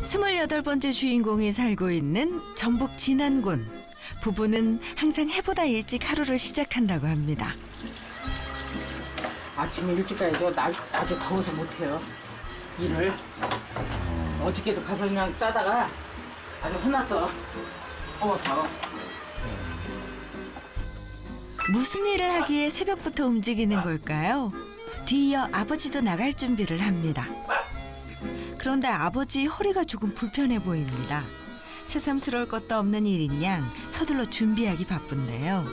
28번째 주인공이 살고 있는 전북 진안군. 부부는 항상 해보다 일찍 하루를 시작한다고 합니다. 아침에 일찍 가야죠. 낮에 더워서 못해요. 일을. 어저께도 가서 그냥 따다가 아주 혼났어. 더워서. 무슨 일을 하기에 새벽부터 움직이는 걸까요? 뒤이어 아버지도 나갈 준비를 합니다. 그런데 아버지 허리가 조금 불편해 보입니다. 새삼스러울 것도 없는 일인 양 서둘러 준비하기 바쁜데요.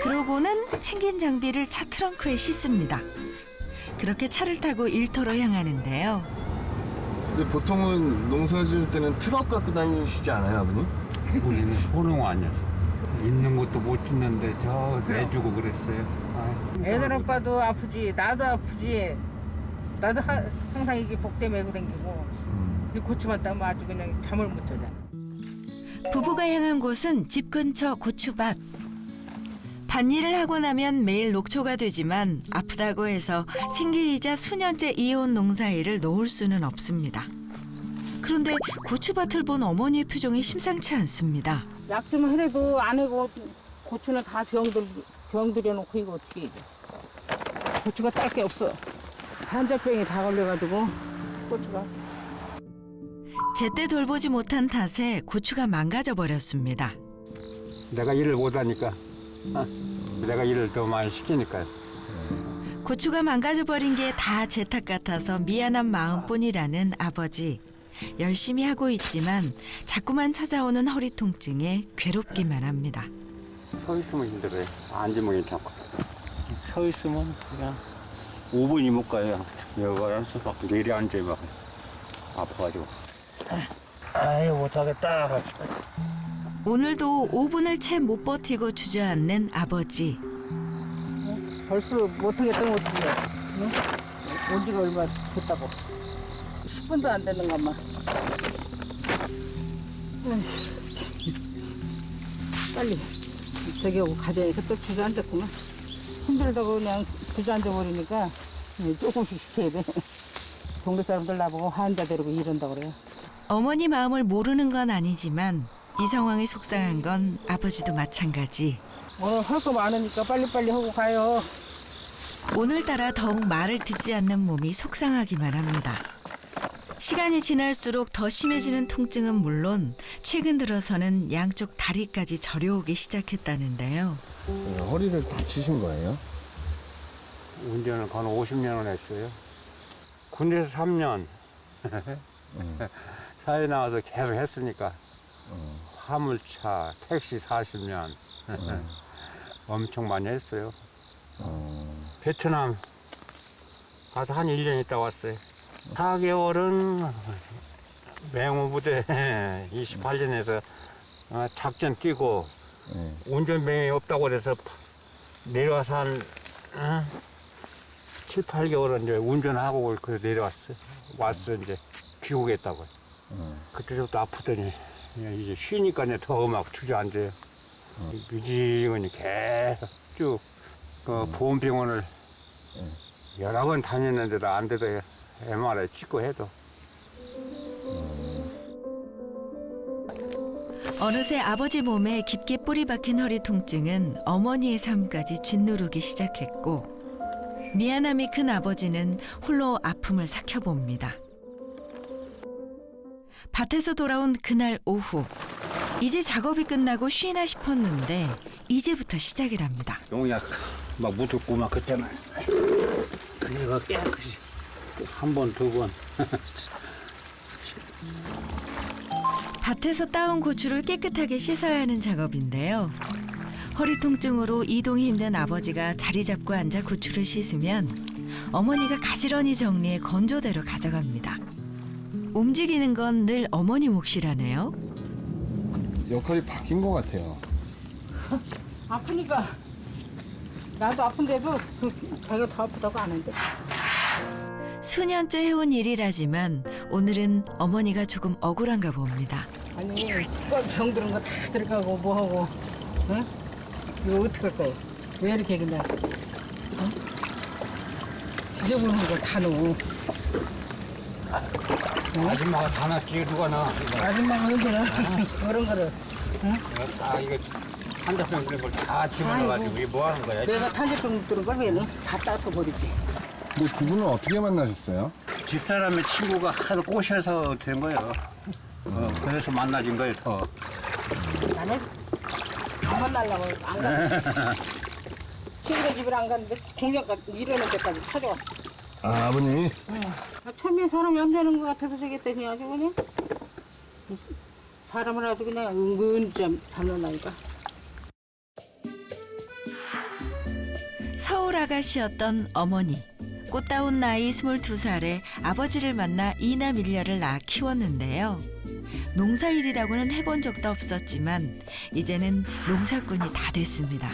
그러고는 챙긴 장비를 차 트렁크에 싣습니다. 그렇게 차를 타고 일터로 향하는데요. 근데 보통은 농사 지을 때는 트럭 갖고 다니시지 않아요, 아버님? 우리는 소농 아니야. 있는 것도 못 짓는데 저 내주고 그랬어요. 애들 오빠도 아프지. 나도 아프지. 나도 항상 이게 복대 메고 다니고 이 고추만 따면 아주 그냥 잠을 못 자잖아. 부부가 향한 곳은 집 근처 고추밭. 밭일을 하고 나면 매일 녹초가 되지만 아프다고 해서 생계이자 수년째 이어온 농사일을 놓을 수는 없습니다. 그런데 고추밭을 본 어머니의 표정이 심상치 않습니다. 약 좀 해도 안 해고 고추는 다 병들여놓고 이거 어떻게 이제. 고추가 딸 게 없어. 환자병이 다 걸려가지고 고추가. 제때 돌보지 못한 탓에 고추가 망가져 버렸습니다. 내가 일을 못하니까 내가 일을 더 많이 시키니까. 고추가 망가져 버린 게 다 제 탓 같아서 미안한 마음뿐이라는 아버지. 열심히 하고 있지만 자꾸만 찾아오는 허리 통증에 괴롭기만 합니다. 서 있으면 힘들어요. 앉으면 괜찮고. 서 있으면 그냥 5분이 못 가요. 여기랑 막 내리 앉아요. 막 아파가지고. 아유 못하겠다. 오늘도 5분을 채 못 버티고 주저앉는 아버지. 벌써 못하겠다면 어떻게 해. 응? 온 지가 얼마 됐다고. 10분도 안 되는 것만. 빨리 저기 오고 가자니까 또 주저앉았구만. 힘들다고 그냥 주저앉아버리니까 조금씩 시켜야 돼. 동네 사람들 나보고 환자 데리고 이런다고 그래요. 어머니 마음을 모르는 건 아니지만 이 상황이 속상한 건 아버지도 마찬가지. 오늘 할 거 많으니까 빨리빨리 하고 가요. 오늘따라 더욱 말을 듣지 않는 몸이 속상하기만 합니다. 시간이 지날수록 더 심해지는 통증은 물론 최근 들어서는 양쪽 다리까지 저려오기 시작했다는데요. 허리를 다치신 거예요? 운전을 한 50년을 했어요. 군대에서 3년. 사회 나와서 계속 했으니까. 화물차, 택시 40년. 엄청 많이 했어요. 베트남 가서 한 1년 있다 왔어요. 4개월은 맹호부대 28년에서 작전 뛰고 운전병이 없다고 그래서 내려와서 한 7, 8개월은 이제 운전하고 그래서 내려왔어요. 왔어 이제 귀국했다고. 그때부터 아프더니 이제 쉬니까 더 막 주저앉아요. 미지근히 계속 쭉 보험병원을 여러 번 다녔는데도 안 돼도 MRI 찍고 해도. 어느새 아버지 몸에 깊게 뿌리 박힌 허리 통증은 어머니의 삶까지 짓누르기 시작했고 미안함이 큰 아버지는 홀로 아픔을 삭혀봅니다. 밭에서 돌아온 그날 오후 이제 작업이 끝나고 쉬나 싶었는데 이제부터 시작이랍니다. 농약 막 묻었고 막 그때는 내가 깨끗이 한 번, 두 번. 밭에서 따온 고추를 깨끗하게 씻어야 하는 작업인데요. 허리 통증으로 이동이 힘든 아버지가 자리 잡고 앉아 고추를 씻으면 어머니가 가지런히 정리해 건조대로 가져갑니다. 움직이는 건 늘 어머니 몫이라네요. 역할이 바뀐 것 같아요. 아프니까 나도 아픈데도 자기가 더 아프다고 안 한대. 수년째 해온 일이라지만 오늘은 어머니가 조금 억울한가 봅니다. 아니 병들은 거 다 들어가고 뭐하고 응? 이거 어떡할 거야? 왜 이렇게 그냥 응? 지저분한 거 다 넣어. 아줌마가 다 놨지 누가 나. 아줌마가 흔들어. 그런 거를. 다 이거 한자병 그런 걸 다 집어넣어가지고 이게 뭐 하는 거야? 내가 탄저병 들은 걸 왜는 다 따서 버리지. 근데 두 분은 어떻게 만나셨어요? 집사람의 친구가 하도 꼬셔서 된 거예요. 그래서 만나진 거예요. 더. 나는 안 만나려고 안 가. 친구네 집을 안 갔는데 공장까지 이러는 데까지 찾아왔어. 아, 아버님이? 처음에 사람이 안 되는 것 같아서 저기 했더니 아주 그냥 사람을 아주 그냥 은근 잡는다니까. 서울 아가씨였던 어머니. 꽃다운 나이 22살에 아버지를 만나 이남 일녀를 낳아 키웠는데요. 농사일이라고는 해본 적도 없었지만 이제는 농사꾼이 다 됐습니다.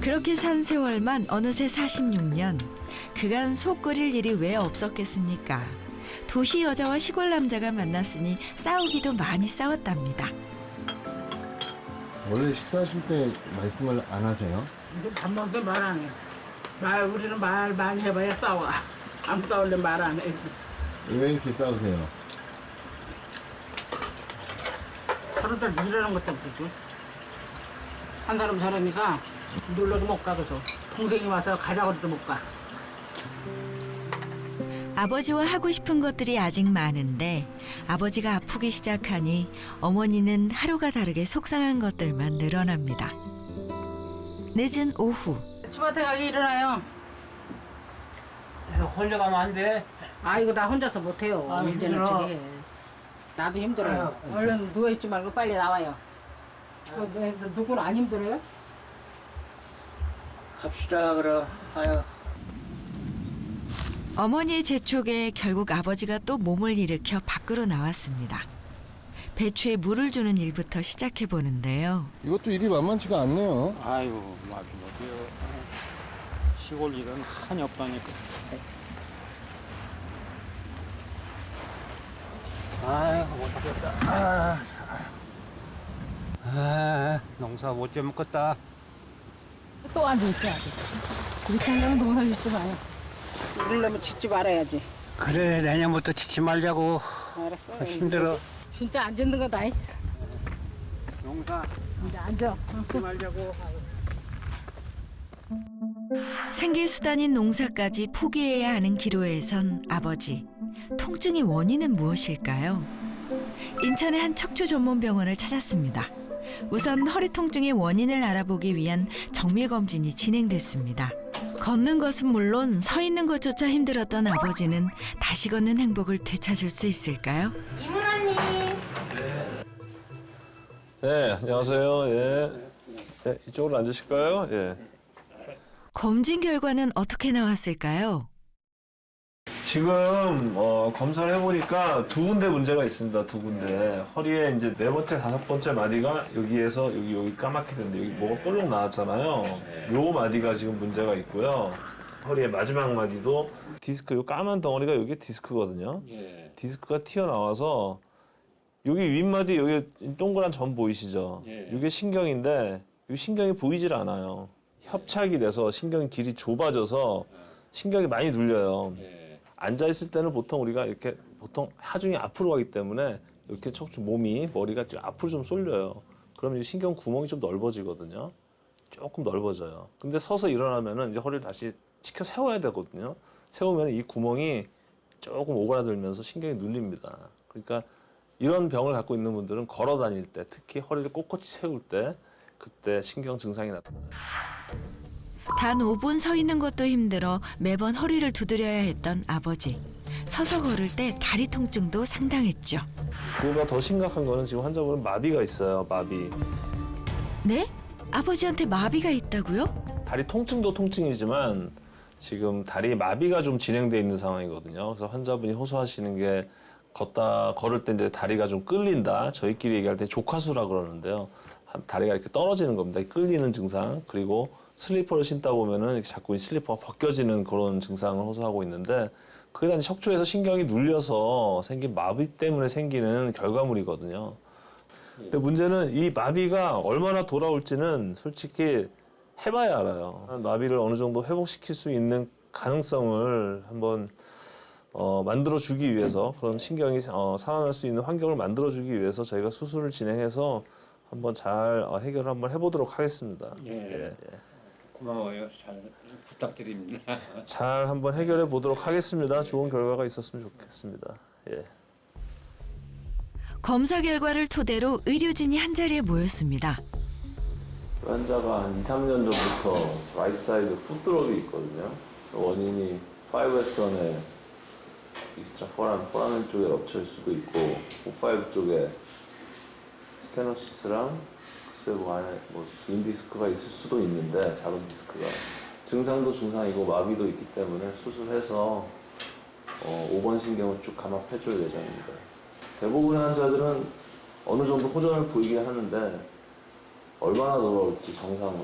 그렇게 산 세월만 어느새 46년. 그간 속 끓일 일이 왜 없었겠습니까? 도시 여자와 시골 남자가 만났으니 싸우기도 많이 싸웠답니다. 원래 식사하실 때 말씀을 안 하세요? 이제 밥 먹을 때 말 안 해. 우리는 말 많이 해봐야 싸워. 안 싸울래 말 안 해. 왜 이렇게 싸우세요? 서로들 이러는 것 때문이지. 한 사람 저러니까 놀러도 못 가고서 동생이 와서 가자고 해도 못 가. 아버지와 하고 싶은 것들이 아직 많은데 아버지가 아프기 시작하니 어머니는 하루가 다르게 속상한 것들만 늘어납니다. 늦은 오후 추밭에 가기 일어나요. 혼자 가면 안 돼. 아이고 나 혼자서 못해요. 아, 이제는 힘들어. 저기 나도 힘들어요. 얼른 누워있지 말고 빨리 나와요. 누구는 안 힘들어요? 갑시다 그래. 아유. 어머니의 재촉에 결국 아버지가 또 몸을 일으켜 밖으로 나왔습니다. 배추에 물을 주는 일부터 시작해 보는데요. 이것도 일이 만만치가 않네요. 아이고 맞아 어디요. 시골 일은 한이 없다니까. 아이고 못하겠다. 농사 못 지먹겠다. 또 앉아있지 아직. 이렇게 하려면 농사 짓지 마요. 이러려면 짓지 말아야지. 그래 내년부터 지치 말자고. 알았어. 힘들어. 진짜 안 짓는 거다. 농사 이제 앉아. 짓지 말자고. 생계수단인 농사까지 포기해야 하는 기로에 선 아버지. 통증의 원인은 무엇일까요? 인천의 한 척추 전문 병원을 찾았습니다. 우선 허리 통증의 원인을 알아보기 위한 정밀 검진이 진행됐습니다. 걷는 것은 물론 서 있는 것조차 힘들었던 아버지는 다시 걷는 행복을 되찾을 수 있을까요? 네, 안녕하세요. 예. 네, 이쪽으로 앉으실까요? 예. 검진 결과는 어떻게 나왔을까요? 지금 검사를 해보니까 두 군데 문제가 있습니다. 두 군데. 허리에 이제 네 번째, 다섯 번째 마디가 여기에서 여기 까맣게 됐는데 여기 뭐가 볼록 나왔잖아요. 요 마디가 지금 문제가 있고요. 허리의 마지막 마디도 디스크, 요 까만 덩어리가 여기 디스크거든요. 디스크가 튀어나와서 여기 윗마디 여기 동그란 점 보이시죠? 이게 신경인데 이 신경이 보이질 않아요. 협착이 돼서 신경이 길이 좁아져서 신경이 많이 눌려요. 앉아있을 때는 보통 우리가 이렇게 보통 하중이 앞으로 가기 때문에 이렇게 척추 몸이 머리가 좀 앞으로 좀 쏠려요. 그러면 신경 구멍이 좀 넓어지거든요. 조금 넓어져요. 근데 서서 일어나면은 이제 허리를 다시 치켜 세워야 되거든요. 세우면 이 구멍이 조금 오그라들면서 신경이 눌립니다. 그러니까 이런 병을 갖고 있는 분들은 걸어 다닐 때, 특히 허리를 꼿꼿이 세울 때, 그때 신경 증상이 나타나요. 단 5분 서 있는 것도 힘들어 매번 허리를 두드려야 했던 아버지. 서서 걸을 때 다리 통증도 상당했죠. 그보다 더 심각한 거는 지금 환자분은 마비가 있어요. 마비. 네? 아버지한테 마비가 있다고요? 다리 통증도 통증이지만 지금 다리 마비가 좀 진행돼 있는 상황이거든요. 그래서 환자분이 호소하시는 게 걸을 때 이제 다리가 좀 끌린다. 저희끼리 얘기할 때 조카수라 그러는데요. 다리가 이렇게 떨어지는 겁니다. 끌리는 증상. 그리고 슬리퍼를 신다 보면은 이렇게 자꾸 이 슬리퍼가 벗겨지는 그런 증상을 호소하고 있는데 그게 다 척추에서 신경이 눌려서 생긴 마비 때문에 생기는 결과물이거든요. 근데 문제는 이 마비가 얼마나 돌아올지는 솔직히 해봐야 알아요. 마비를 어느 정도 회복시킬 수 있는 가능성을 한번 만들어주기 위해서 그런 신경이 살아날 수 있는 환경을 만들어주기 위해서 저희가 수술을 진행해서 한번 잘 해결을 한번 해보도록 하겠습니다. 예. 고마워요. 잘 부탁드립니다. 잘 한번 해결해 보도록 하겠습니다. 좋은 결과가 있었으면 좋겠습니다. 예. 검사 결과를 토대로 의료진이 한자리에 모였습니다. 환자가 한 2, 3년 전부터 라이트 사이드 풋드롭이 있거든요. 원인이 5S1에 익스트라 포라멘 쪽에 엎칠 수도 있고 5, 쪽에 스테노시스랑 글쎄 뭐 안에 뭐 인디스크가 있을 수도 있는데 작은 디스크가 증상도 증상이고 마비도 있기 때문에 수술해서 5번 신경을 쭉 감압해줄 예정입니다. 대부분의 환자들은 어느 정도 호전을 보이긴 하는데 얼마나 더러울지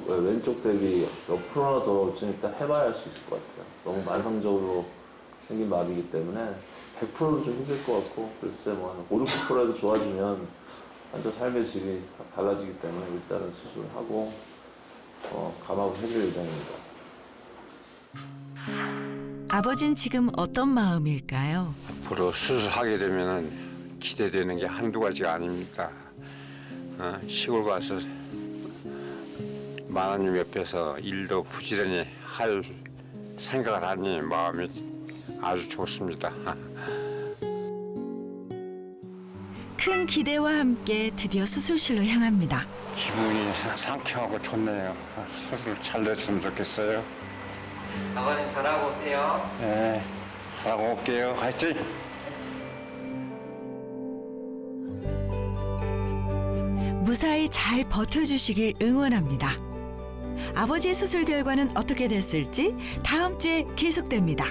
왼쪽 대비 몇 프로나 더러울지 일단 해봐야 할 수 있을 것 같아요. 너무 만성적으로 생긴 마비이기 때문에 100%도 좀 힘들 것 같고 글쎄 뭐 한 5, 60%라도 좋아지면 환자 삶의 질이 달라지기 때문에 일단은 수술하고 감압을 해줄 예정입니다. 아버진 지금 어떤 마음일까요? 앞으로 수술하게 되면 기대되는 게 한두 가지가 아닙니다. 시골 가서 마나님 옆에서 일도 부지런히 할 생각을 하니 마음이 아주 좋습니다. 큰 기대와 함께 드디어 수술실로 향합니다. 기분이 상쾌하고 좋네요. 수술 잘 됐으면 좋겠어요. 아버님 잘하고 오세요. 네, 하고 올게요. 화이팅! 무사히 잘 버텨주시길 응원합니다. 아버지의 수술 결과는 어떻게 됐을지 다음 주에 계속됩니다.